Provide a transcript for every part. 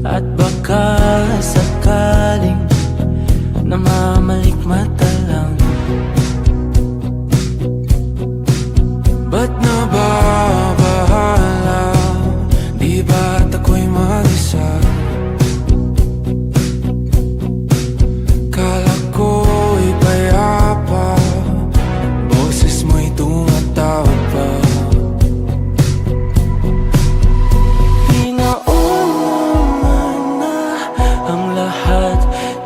At baka sakaling namamalikmata lang. Ba't nababahala? Di ba't ako'y mag-isa? Kala ko'y payapa, boses mo'y tumatawag pa.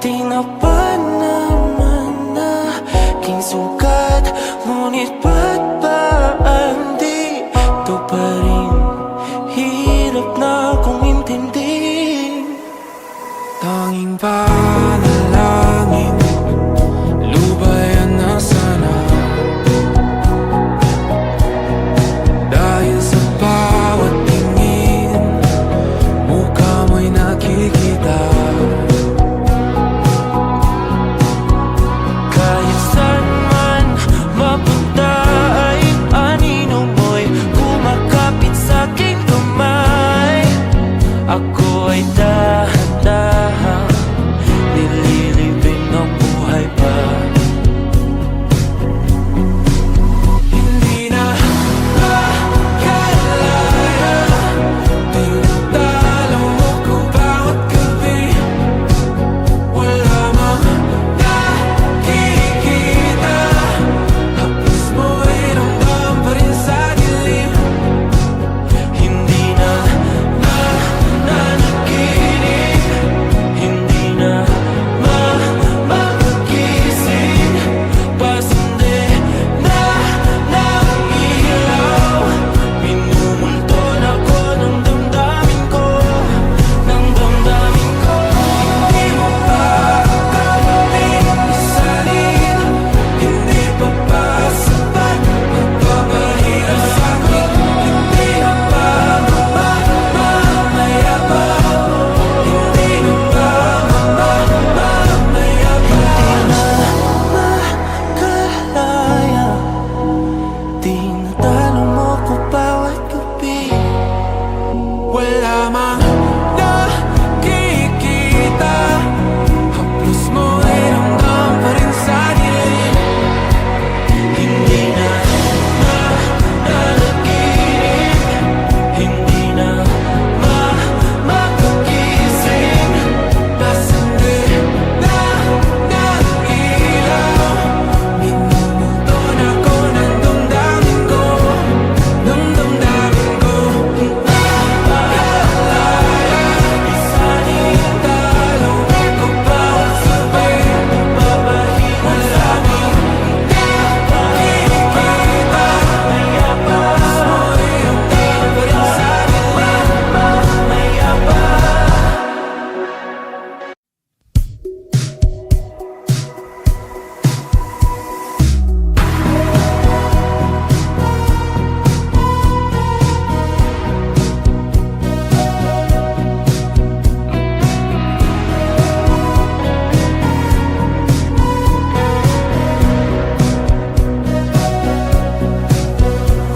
Tinapa naman na aking sugat, ngunit ba't ba di ito pa rin? Hirap na akong intindihin. Tanging panalangin, lubayan na sana. Dahil sa bawat tingin, mukha mo'y nakikita. Ako ay dahan-dahan nililibing ng buhay pa. Hindi na makalaya, tinatalo mo ko bawat gabi. Wala mang nakikita, tapos mo ay ramdam pa rin sa dilim. Hindi na tinatalo mo ko bawat gabi. Wala mang nakikita, haplos mo ay ramdam pa rin sa dilim. Hindi na nanaginip, hindi na makagising. Pasandi na ng ilaw, minumulto na ko ng damdamin ko. Isanitalo ko bawat sabay, papahinga sa amin. Nakikita, tapos mo'y ramdam pa rin sa dilim. Mayapa.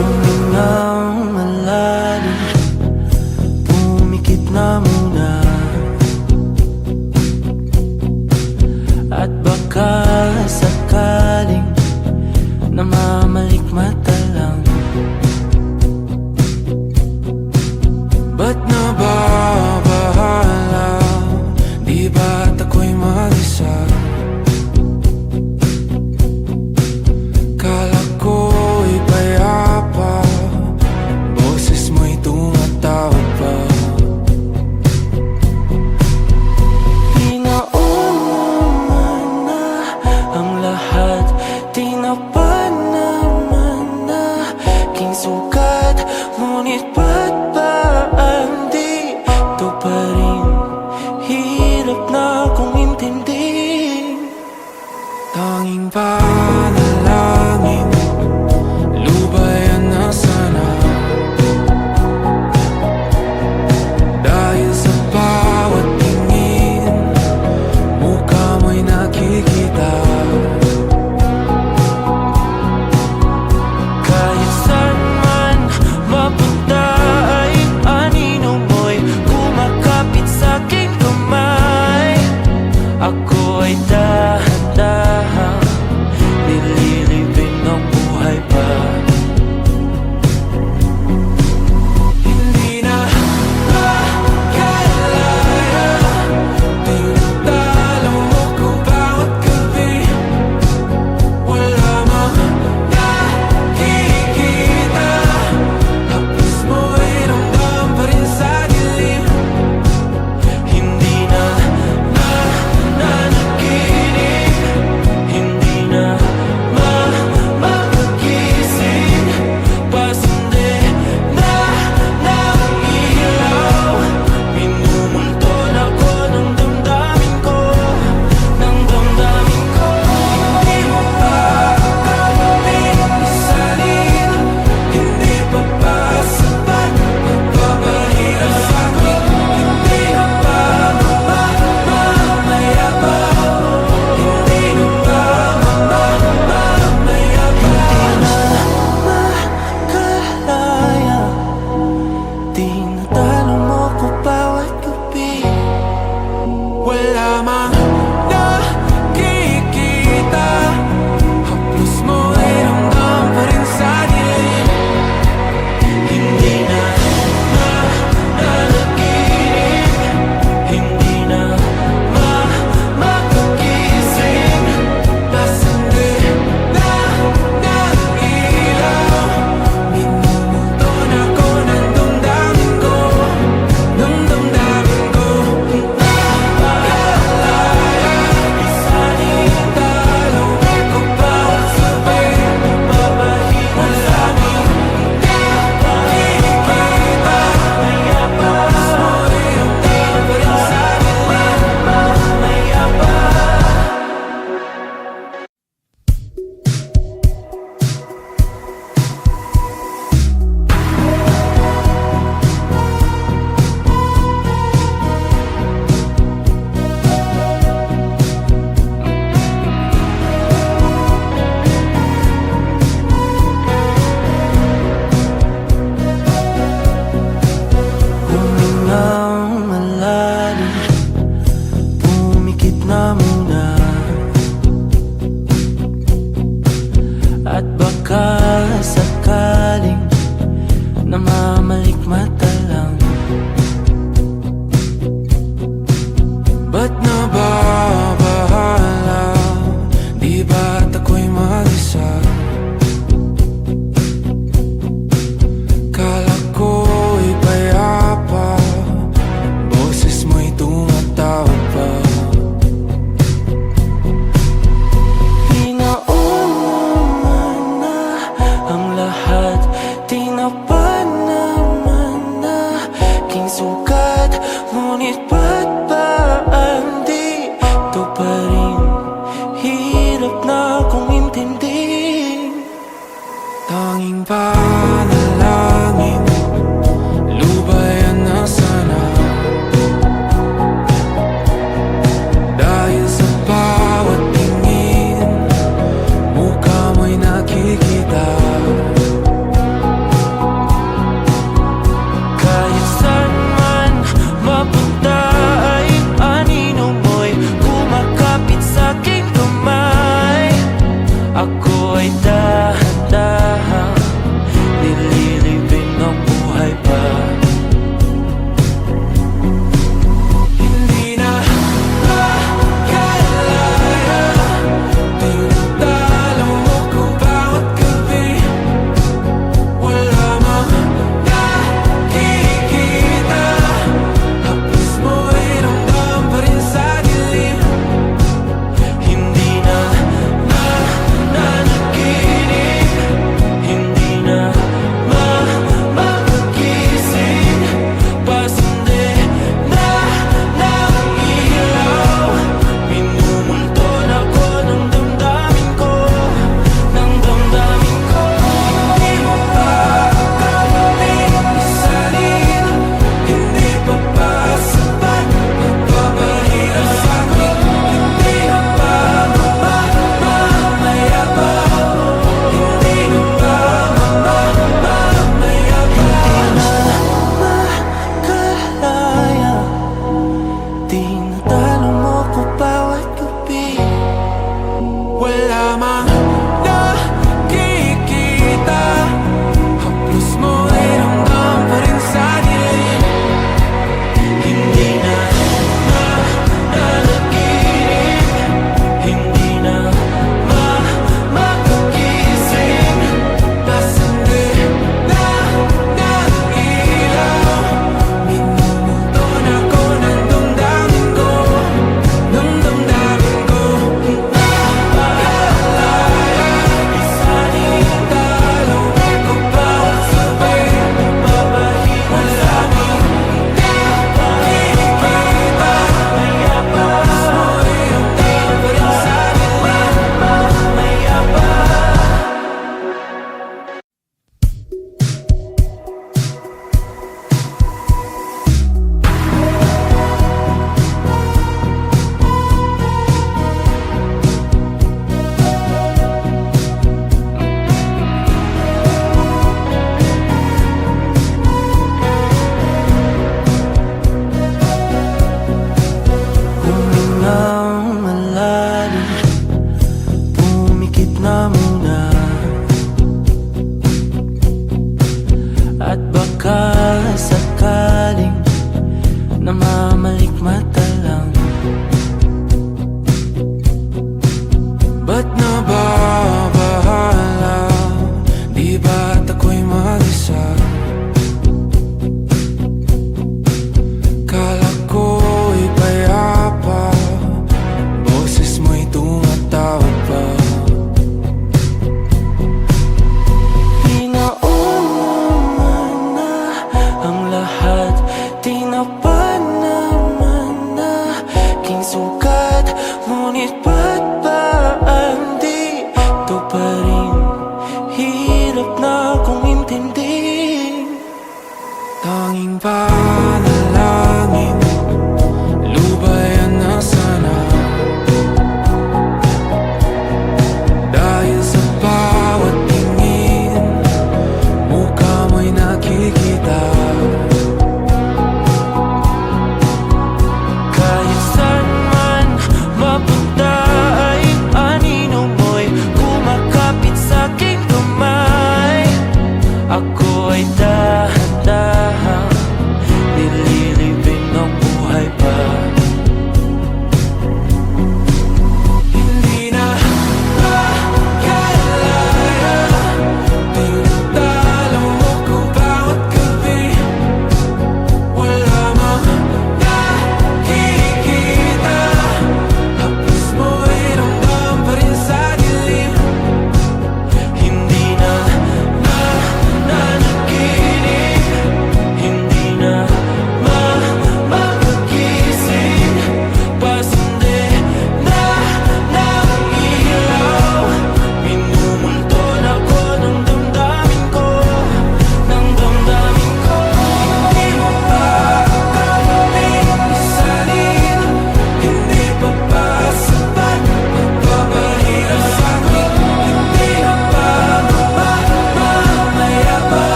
Humingang malalim, pumikit na muna. At baka sakaling namamalikmata lang. Ba't nababahala? Di ba't ako'y mag-isa? Kala ko'y payapa, boses mo'y tumatawag pa. Pinauna na ang lahat, tinapa naman na aking sugat, ngunit ba't ba di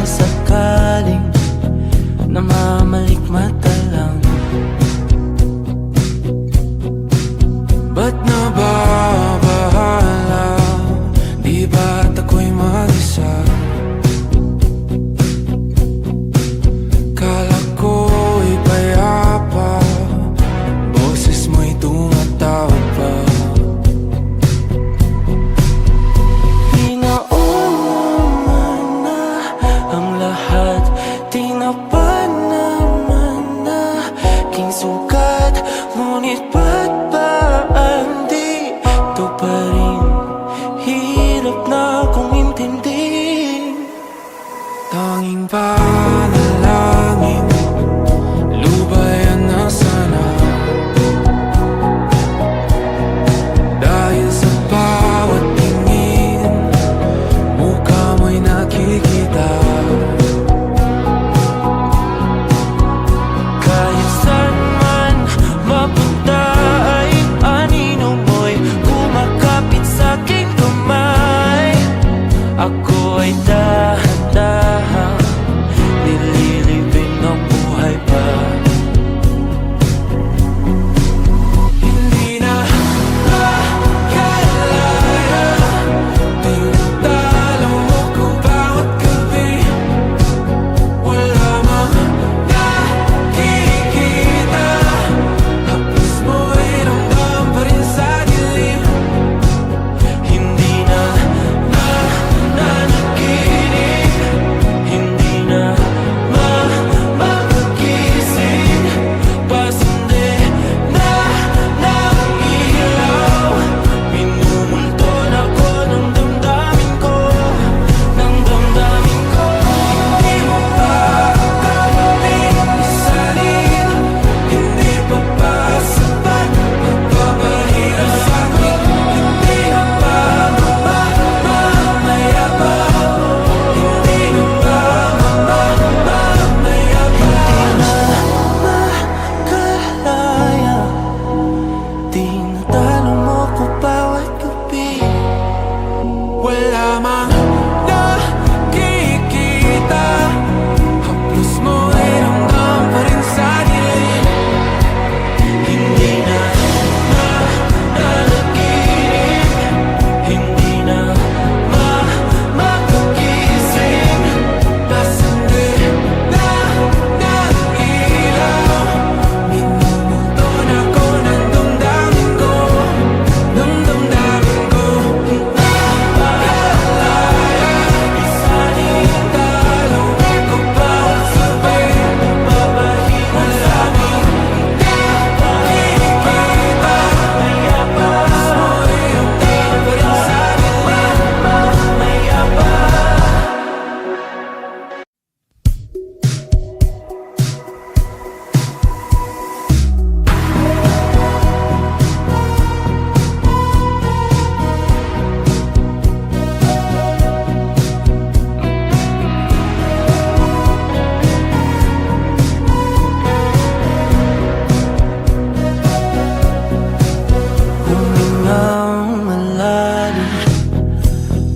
sakaling namamalikmata lang, ba't nababahala? Di ba't ako'y mag-isa? Kala ko'y payapa, boses mo'y tumatawag pa. Pinauna na ang lahat, tinapan naman na king sukat, ngunit ba't ba ang di ito pa rin? Hirap na kong intindihin. Tanging panalangin, lubayan na sana, dahil sa bawat tingin, mukha mo'y nakikita. Kahit saan man mapunta ay anino mo'y kumakapit sa aking kamay. Ako ay dahan-dahan nililibing ng buhay pa. Hindi na makalaya, tinatalo mo ko bawat gabi. Wala mang nakikita, haplos mo'y ramdam pa rin sa dilim. Hindi na nananaginip, hindi na mapagising, pasindi na ng ilaw. Minumulton ako ng damdamin ko, ng damdamin ko. Hindi mo pa kakaling isalin, hindi pa ba sapat magpapahirap sa'kin? Hindi na ba mamamayabang? Hindi na ba mamamayabang? Makalaya, tinatalo mo ko bawat gabi. Wala mang nakikita, haplos mo'y ramdam pa rin sa dilim. Hindi na nananaginip, hindi na mapagising, pasindi na ng ilaw. Minumulton ako ng damdamin ko, ng damdamin ko. Hindi makalaya, isalin talo ko bawat sabay, magpapahinga sa'min. Nakikita, haplos mo'y ramdam pa rin sa dilim. Humingang malalim,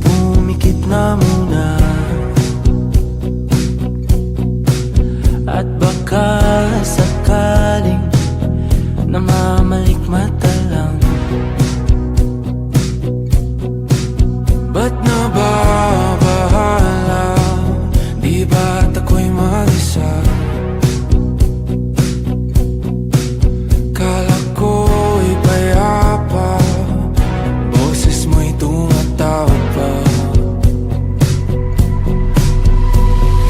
pumikit na muna, at baka sakaling namamalikmata lang, ba't nababahala? Di ba't ako'y mag-isa? Kala ko'y payapa, boses mo'y tumatawag pa.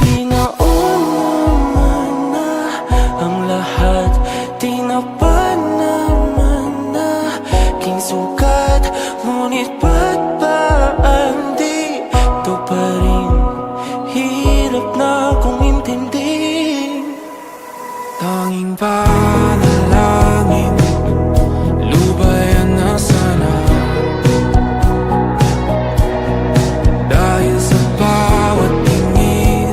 Pinauna na ang lahat, tinapan naman na king sukat, ngunit ba't ba ang di ito pa rin? Hirap na kong intindihin. Tanging panalangin, lubayan na sana, dahil sa bawat tingin,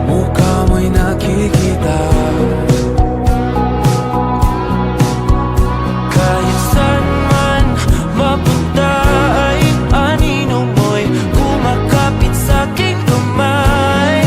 mukha mo'y nakikita. Kahit saan man mapunta ay anino mo'y kumakapit sa aking kamay.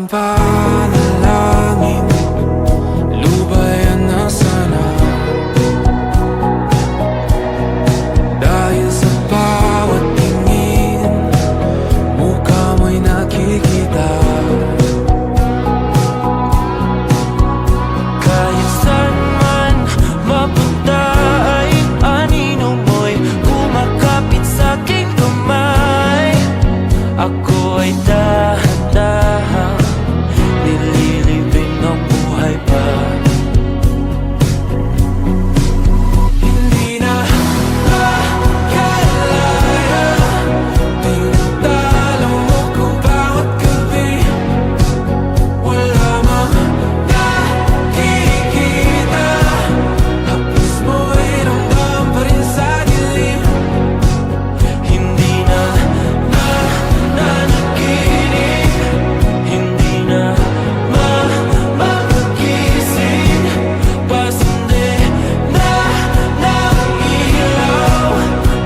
aking panalangin, lubayan na sana. Dahil sa bawat tingin, mukha mo'y nakikita. Kahit saan man mapunta ay anino mo'y kumakapit sa'king kamay. Ako ay dahan-dahan nililibing ang buhay pa. Hindi na makalaya, tinatalo mo ko bawat gabi. Wala mang nakikita, haplos mo'y ramdam pa rin sa dilim. Hindi na nanaginip, hindi na mapagising. Pasende na ng ilaw,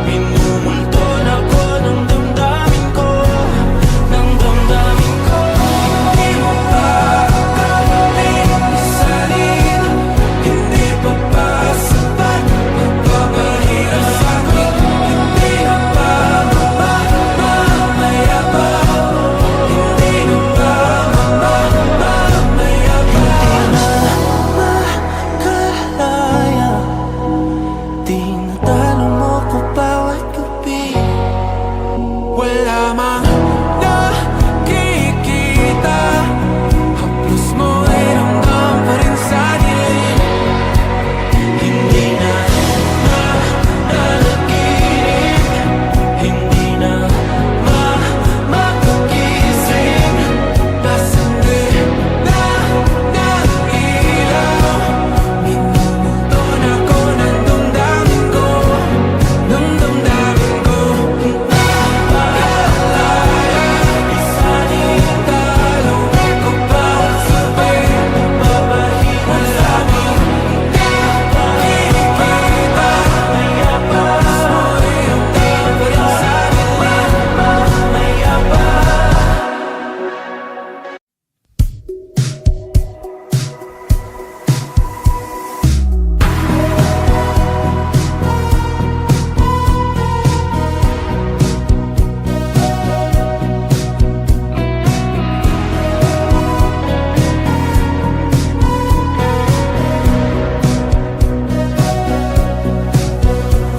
minumulton ako ng damdamin ko, ng damdamin ko. Hindi mo pa kakaling isalin, hindi pa ba sapat magpapahirap sa'kin? Hindi na ba mamamayabang? Hindi na ba mamamayabang? Makalaya, tinatalo mo ko bawat gabi. Wala mang nakikita, haplos mo'y ramdam pa rin sa dilim. Hindi na nanaginip, hindi na mapagising. Pasende na ng ilaw, minumulton ako ng damdamin ko, ng damdamin ko. Makalaya, isalin, talo ko bawat sabi, mapapahirap sa'kin. Nakikita, haplos mo'y ramdam pa rin sa dilim. Mayabang.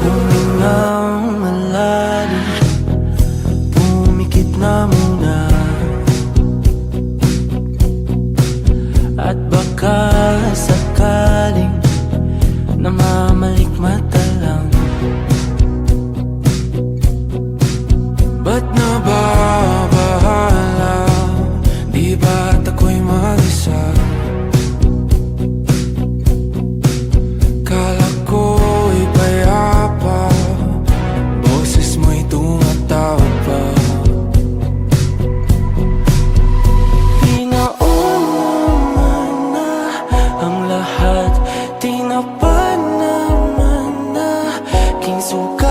Humingang malalim, pumikit na muna, at baka sakaling namamalikmata lang. Ba't nababahala? Di ba't ako'y mag-isa? Kala ko'y payapa, boses mo'y tumatawag pa. Pinauna na ang lahat, tinapan naman na king suka.